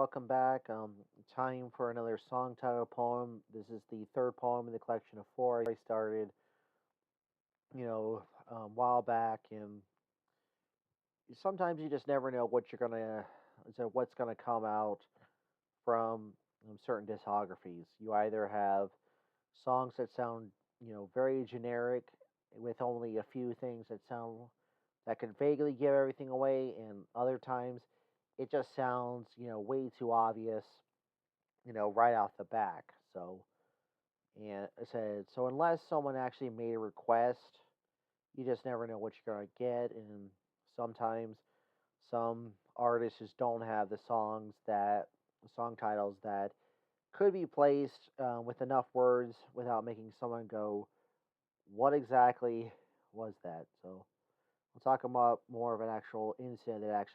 welcome back. Time for another song title poem. This is the third poem in the collection of four I started, a while back. And sometimes you just never know what's gonna come out from certain discographies. You either have songs that sound, very generic, with only a few things that can vaguely give everything away, and other times it just sounds, way too obvious, right off the back. And I said, so unless someone actually made a request, you just never know what you're gonna get. And sometimes some artists just don't have the song titles that could be placed with enough words without making someone go, "What exactly was that?" So we'll talk about more of an actual incident that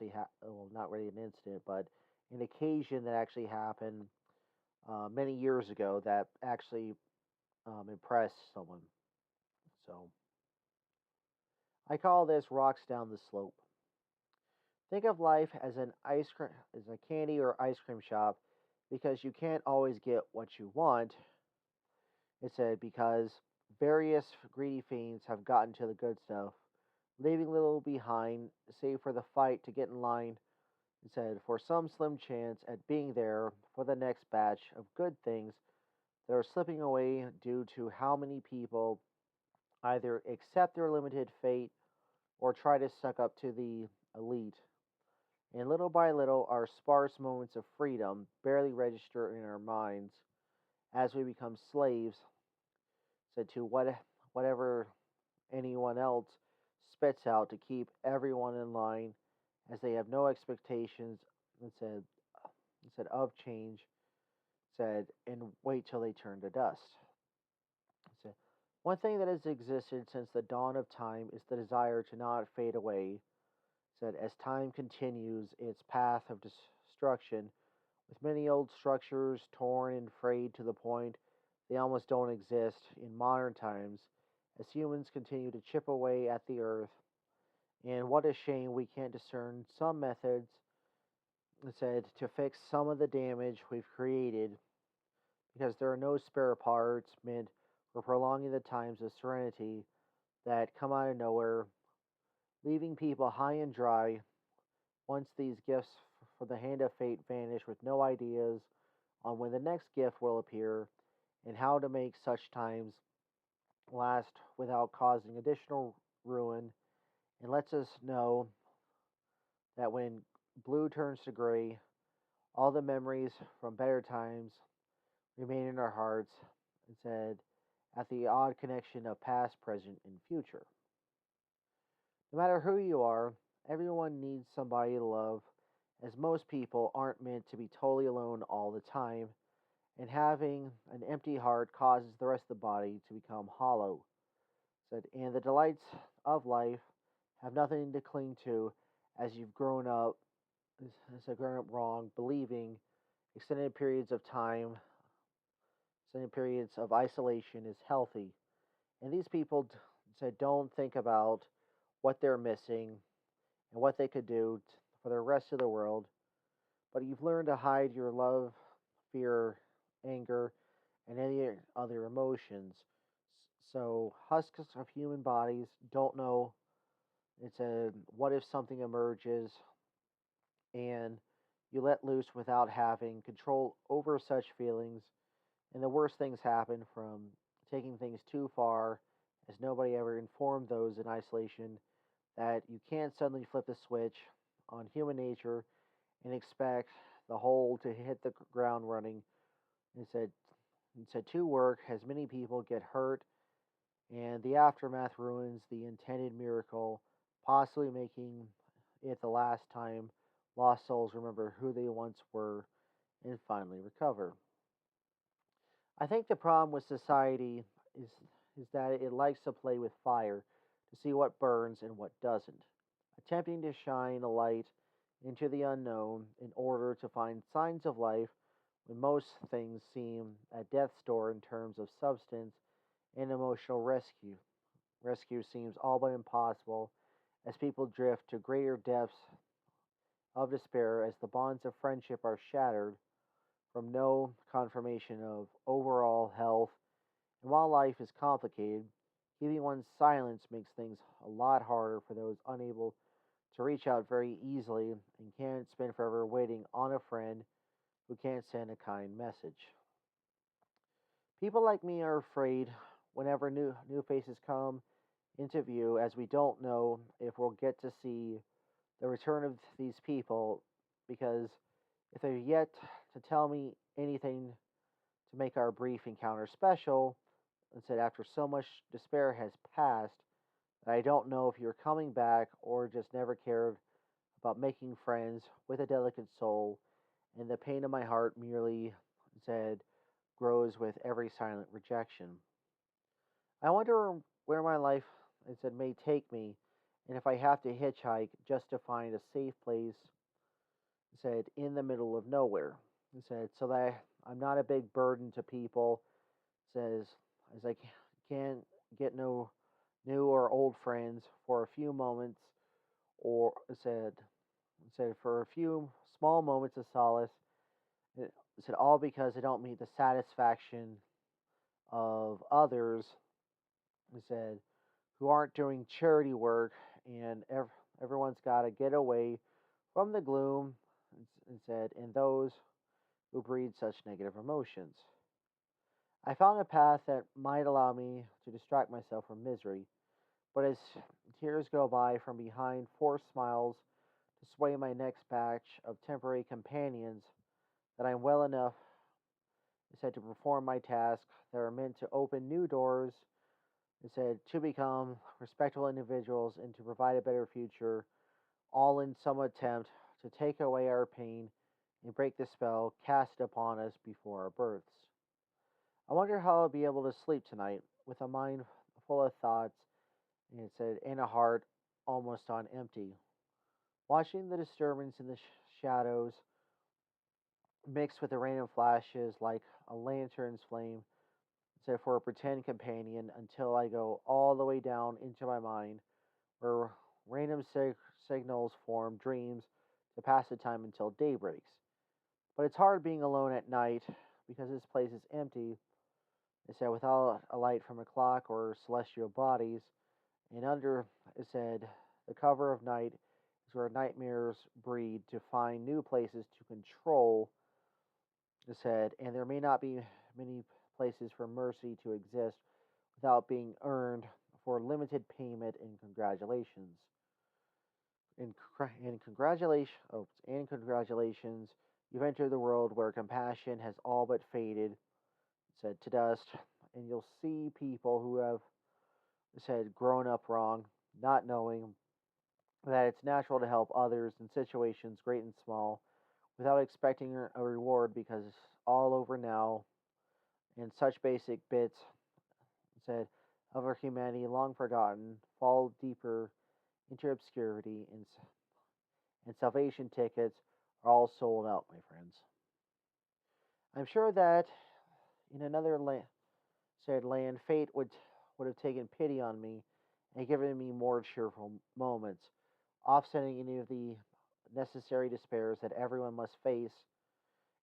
well, not really an incident, but an occasion that actually happened many years ago that actually impress someone. So I call this rocks down the slope. Think of life as as a candy or ice cream shop, because you can't always get what you want. It said because various greedy fiends have gotten to the good stuff, leaving little behind save for the fight to get in line. It said for some slim chance at being there for the next batch of good things that are slipping away due to how many people either accept their limited fate or try to suck up to the elite. And little by little, our sparse moments of freedom barely register in our minds as we become slaves, said to whatever anyone else spits out to keep everyone in line, as they have no expectations, instead of change, said, and wait till they turn to dust. Said, one thing that has existed since the dawn of time is the desire to not fade away, said, as time continues its path of destruction, with many old structures torn and frayed to the point they almost don't exist in modern times, as humans continue to chip away at the earth. And what a shame we can't discern some methods, it said, to fix some of the damage we've created, because there are no spare parts meant for prolonging the times of serenity that come out of nowhere, leaving people high and dry once these gifts for the hand of fate vanish, with no ideas on when the next gift will appear and how to make such times last without causing additional ruin, and lets us know that when blue turns to gray, all the memories from better times remain in our hearts, and said, at the odd connection of past, present, and future. No matter who you are, everyone needs somebody to love, as most people aren't meant to be totally alone all the time, and having an empty heart causes the rest of the body to become hollow. Said, and the delights of life have nothing to cling to as you've grown up wrong, believing extended periods of time, extended periods of isolation is healthy. And these people said don't think about what they're missing and what they could do for the rest of the world, but you've learned to hide your love, fear, anger, and any other emotions. So husks of human bodies don't know. It's a what if something emerges and you let loose without having control over such feelings, and the worst things happen from taking things too far, as nobody ever informed those in isolation that you can't suddenly flip the switch on human nature and expect the whole to hit the ground running. Instead, instead to work, as many people get hurt, and the aftermath ruins the intended miracle, possibly making it the last time lost souls remember who they once were and finally recover. I think the problem with society is that it likes to play with fire to see what burns and what doesn't, attempting to shine a light into the unknown in order to find signs of life when most things seem at death's door in terms of substance and emotional rescue. Rescue seems all but impossible as people drift to greater depths of despair as the bonds of friendship are shattered from no confirmation of overall health. And while life is complicated, keeping one's silence makes things a lot harder for those unable to reach out very easily and can't spend forever waiting on a friend who can't send a kind message. People like me are afraid whenever new faces come into view, as we don't know if we'll get to see the return of these people, because if they're yet to tell me anything to make our brief encounter special, and said after so much despair has passed, that I don't know if you're coming back or just never cared about making friends with a delicate soul, and the pain of my heart merely said grows with every silent rejection. I wonder where my life it said may take me, and if I have to hitchhike just to find a safe place, it said in the middle of nowhere. It said so that I'm not a big burden to people. It says as I can't get no new or old friends for a few moments, or it said for a few small moments of solace. It said all because I don't meet the satisfaction of others. It said who aren't doing charity work, and everyone's got to get away from the gloom. And said and those who breed such negative emotions. I found a path that might allow me to distract myself from misery, but as tears go by from behind forced smiles to sway my next batch of temporary companions, that I'm well enough said to perform my tasks that are meant to open new doors, it said to become respectable individuals and to provide a better future, all in some attempt to take away our pain and break the spell cast upon us before our births. I wonder how I'll be able to sleep tonight with a mind full of thoughts, and it said, and a heart almost on empty. Watching the disturbance in the shadows mixed with the random flashes like a lantern's flame, say for a pretend companion until I go all the way down into my mind where random signals form dreams to pass the time until day breaks. But it's hard being alone at night because this place is empty. It said without a light from a clock or celestial bodies, and under it said the cover of night is where nightmares breed to find new places to control. It said, and there may not be many places for mercy to exist without being earned for limited payment and congratulations. And congratulations, you've entered the world where compassion has all but faded, said to dust, and you'll see people who have said grown up wrong, not knowing that it's natural to help others in situations great and small without expecting a reward because it's all over now and such basic bits said of our humanity long forgotten fall deeper into obscurity, and salvation tickets are all sold out, my friends. I'm sure that in another said land, fate would have taken pity on me and given me more cheerful moments, offsetting any of the necessary despairs that everyone must face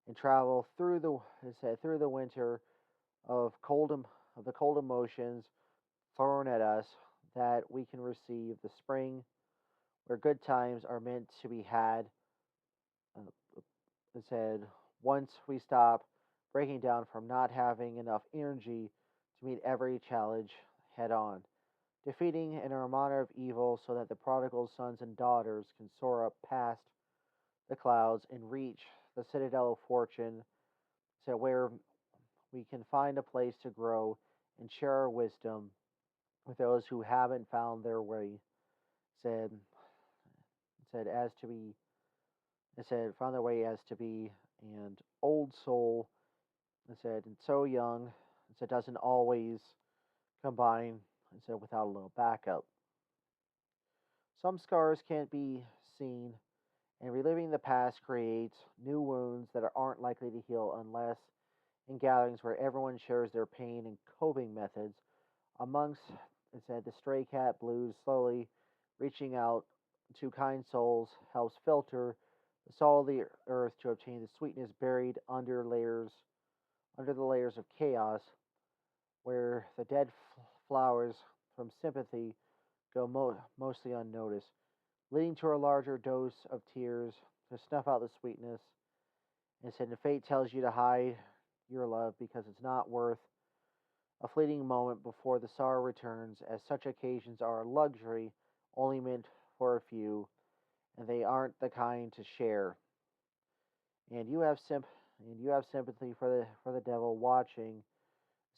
and travel through the winter of of the cold emotions thrown at us, that we can receive the spring where good times are meant to be had. It said, once we stop breaking down from not having enough energy to meet every challenge head on, defeating an armada of evil so that the prodigal sons and daughters can soar up past the clouds and reach the citadel of fortune, so where we can find a place to grow and share our wisdom with those who haven't found their way. Said said as to be it said found their way as to be and old soul. It said and so young. It said doesn't always combine. It said without a little backup. Some scars can't be seen, and reliving the past creates new wounds that aren't likely to heal unless in gatherings where everyone shares their pain and coping methods. Amongst, it said, the stray cat blues slowly reaching out to kind souls helps filter the salt of the earth to obtain the sweetness buried under the layers of chaos, where the dead flowers from sympathy go mostly unnoticed, leading to a larger dose of tears to snuff out the sweetness. And said, if fate tells you to hide your love because it's not worth a fleeting moment before the sorrow returns, as such occasions are a luxury only meant for a few, and they aren't the kind to share. And you have sympathy for the devil watching,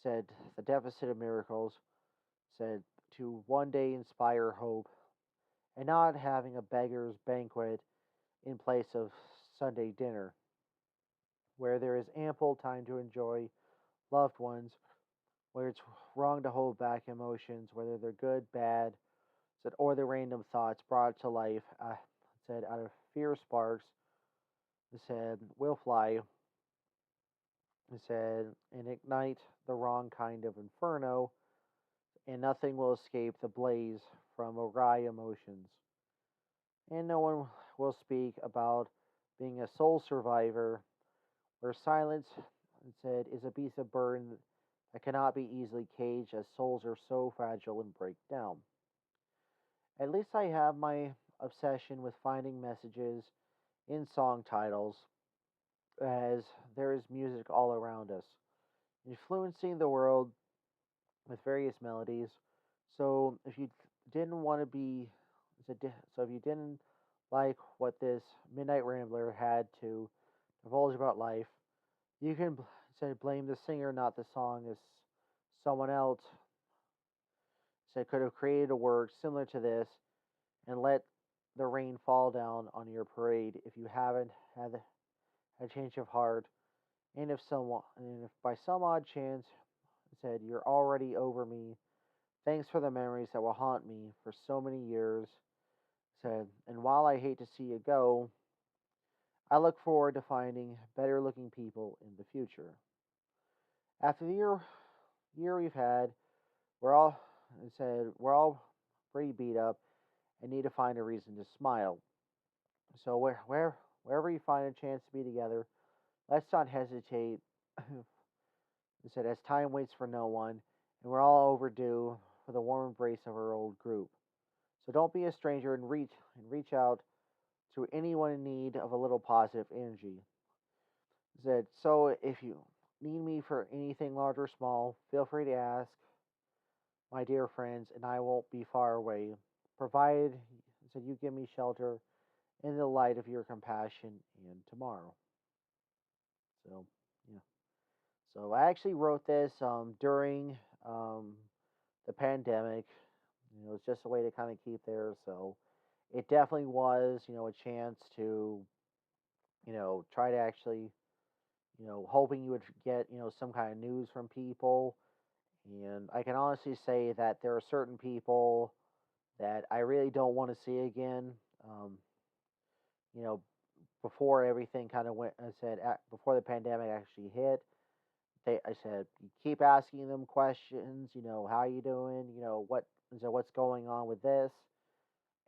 said the deficit of miracles, said to one day inspire hope, and not having a beggar's banquet in place of Sunday dinner, where there is ample time to enjoy loved ones, where it's wrong to hold back emotions, whether they're good, bad, said, or the random thoughts brought to life, said, out of fear sparks, said, will fly, said, and ignite the wrong kind of inferno, and nothing will escape the blaze from awry emotions. And no one will speak about being a soul survivor, where silence, it said, is a beast of burden that cannot be easily caged, as souls are so fragile and break down. At least I have my obsession with finding messages in song titles, as there is music all around us, influencing the world with various melodies. So if you didn't want to be, so if you didn't like what this Midnight Rambler had to divulge about life, you can say blame the singer, not the song, as someone else said could have created a work similar to this and let the rain fall down on your parade if you haven't had a change of heart, and if by some odd chance said you're already over me, thanks for the memories that will haunt me for so many years. Said, and while I hate to see you go, I look forward to finding better looking people in the future. After the year we've had, we're all we're all pretty beat up and need to find a reason to smile. So wherever you find a chance to be together, let's not hesitate. He said, as time waits for no one, and we're all overdue for the warm embrace of our old group. So don't be a stranger and reach out to anyone in need of a little positive energy. He said, so if you need me for anything large or small, feel free to ask, my dear friends, and I won't be far away, provided said you give me shelter in the light of your compassion and tomorrow. So yeah. So I actually wrote this during um, the pandemic. It's just a way to kind of keep there. So it definitely was, a chance to, try to actually, hoping you would get, some kind of news from people. And I can honestly say that there are certain people that I really don't want to see again. Um, you know, before everything kind of went, I said, before the pandemic actually hit, I said, you keep asking them questions, how you doing, what's going on with this,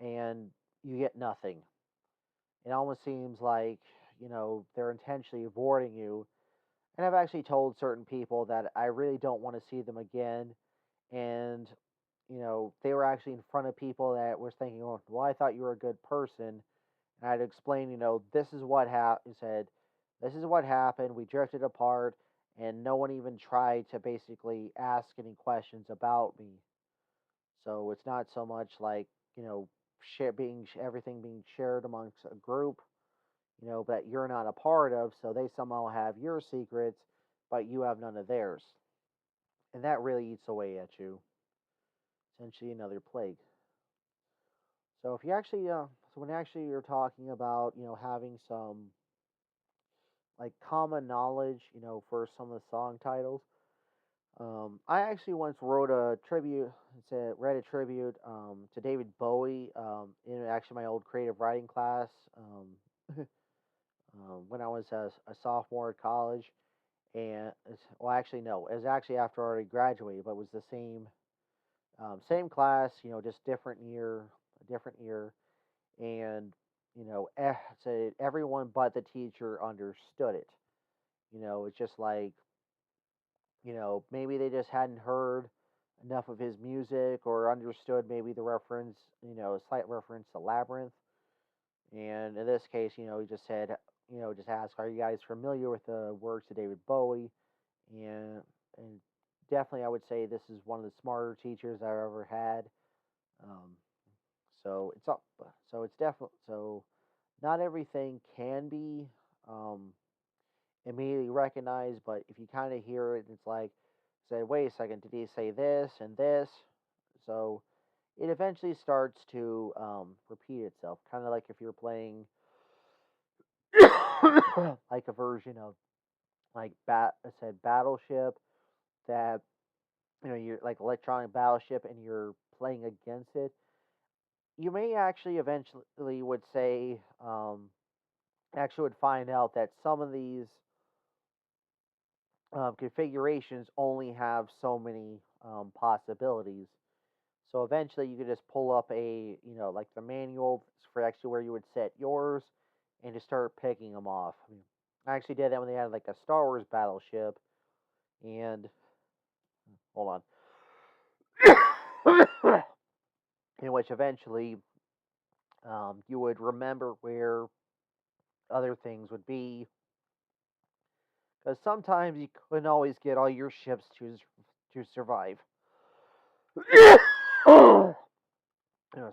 and you get nothing. It almost seems like, they're intentionally avoiding you. And I've actually told certain people that I really don't want to see them again. And, they were actually in front of people that was thinking, oh, well, I thought you were a good person. And I'd explain, this is what happened. Said, this is what happened. We drifted apart, and no one even tried to basically ask any questions about me. So it's not so much like everything being shared amongst a group, that you're not a part of. So they somehow have your secrets, but you have none of theirs, and that really eats away at you. Essentially, another plague. So if you actually, so when actually you're talking about, having some like common knowledge, for some of the song titles. I actually once wrote a tribute, read a tribute to David Bowie in actually my old creative writing class when I was a sophomore at college. And well, actually, no, it was actually after I already graduated, but it was the same class, just different year, and said everyone but the teacher understood it. It's just like, maybe they just hadn't heard enough of his music or understood maybe the reference, a slight reference to Labyrinth. And in this case, he just said, just asked, "Are you guys familiar with the works of David Bowie?" And definitely, I would say this is one of the smarter teachers I've ever had. Um, so it's up. So it's definitely so. Not everything can be um, immediately recognized, but if you kind of hear it, it's like, say, wait a second, did he say this and this? So it eventually starts to repeat itself, kind of like if you're playing like a version of like I said Battleship that you're like electronic Battleship and you're playing against it. You may actually eventually would say actually would find out that some of these configurations only have so many possibilities. So eventually you could just pull up like the manual for actually where you would set yours and just start picking them off. I actually did that when they had like a Star Wars battleship, and hold on, in which eventually you would remember where other things would be, because sometimes you couldn't always get all your ships to survive.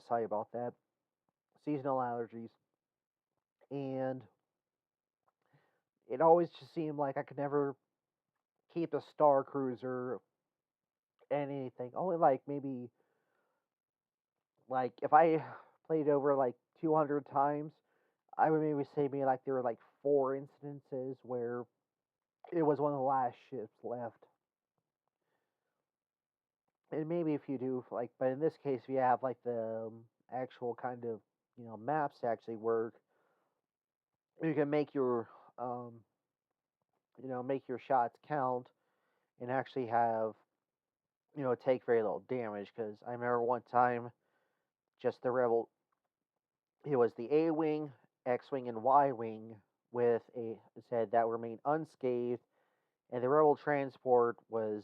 Sorry about that. Seasonal allergies, and it always just seemed like I could never keep a Star Cruiser and anything. Only like maybe like if I played over like 200 times, I would maybe say maybe like there were like four instances where it was one of the last ships left. And maybe if you do like, but in this case, if you have like the actual kind of maps to actually work, you can um make your shots count and actually have take very little damage. Because I remember one time, just the rebel, it was the A wing, X wing, and Y wing with a said that remained unscathed, and the rebel transport was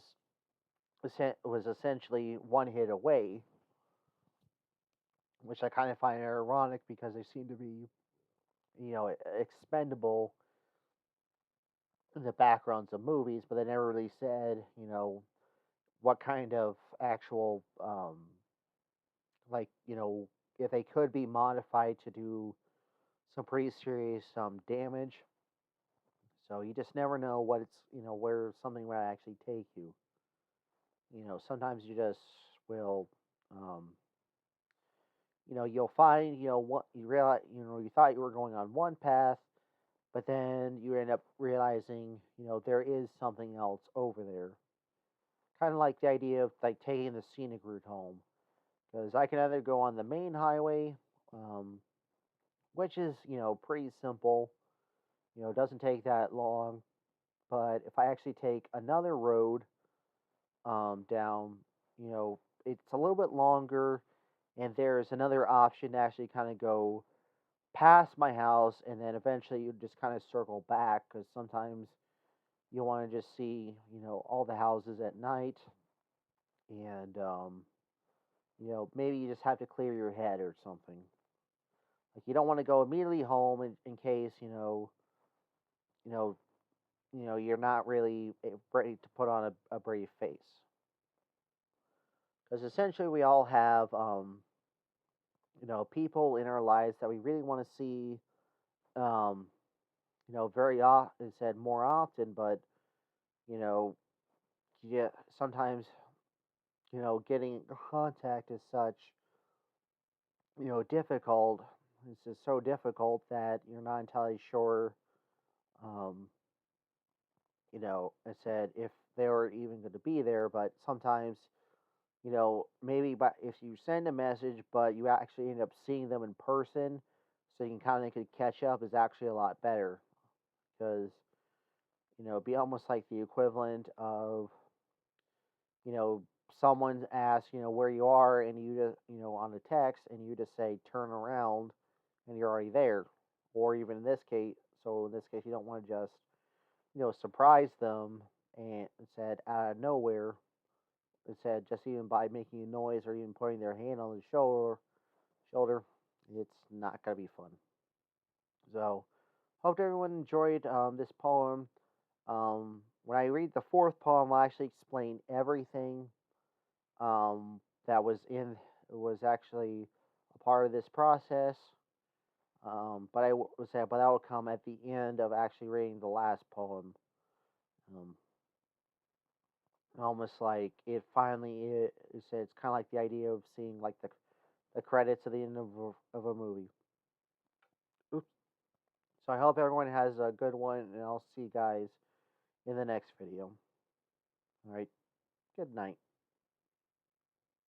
essentially one hit away, which I kind of find ironic because they seem to be expendable in the backgrounds of movies, but they never really said what kind of actual like if they could be modified to do some pretty serious damage. So you just never know what it's where something will actually take you. Sometimes you just will um, you'll find what you realize you thought you were going on one path, but then you end up realizing there is something else over there. Kind of like the idea of like taking the scenic route home, because I can either go on the main highway, um, which is pretty simple, doesn't take that long. But if I actually take another road down, it's a little bit longer, and there's another option to actually kind of go past my house, and then eventually you just kind of circle back because sometimes you want to just see all the houses at night, and maybe you just have to clear your head or something. Like you don't want to go immediately home in case you know you're not really ready to put on a brave face. Because essentially we all have people in our lives that we really want to see um, very often, said more often, but you know, yeah, sometimes getting in contact is such difficult. It's just so difficult that you're not entirely sure. Um, I said if they were even going to be there, but sometimes maybe but if you send a message, but you actually end up seeing them in person, so you can kind of could catch up is actually a lot better because it'd be almost like the equivalent of you know someone asks where you are and you just on the text and you just say turn around and you're already there, or even in this case. So in this case, you don't want to just surprise them and said out of nowhere. It said just even by making a noise or even putting their hand on the shoulder, it's not gonna be fun. So hope everyone enjoyed this poem. When I read the fourth poem, I actually explain everything that was actually a part of this process. But that will come at the end of actually reading the last poem. Um, Almost like it finally is. It's kind of like the idea of seeing like the credits at the end of a movie. Oops. So I hope everyone has a good one, and I'll see you guys in the next video. All right. Good night.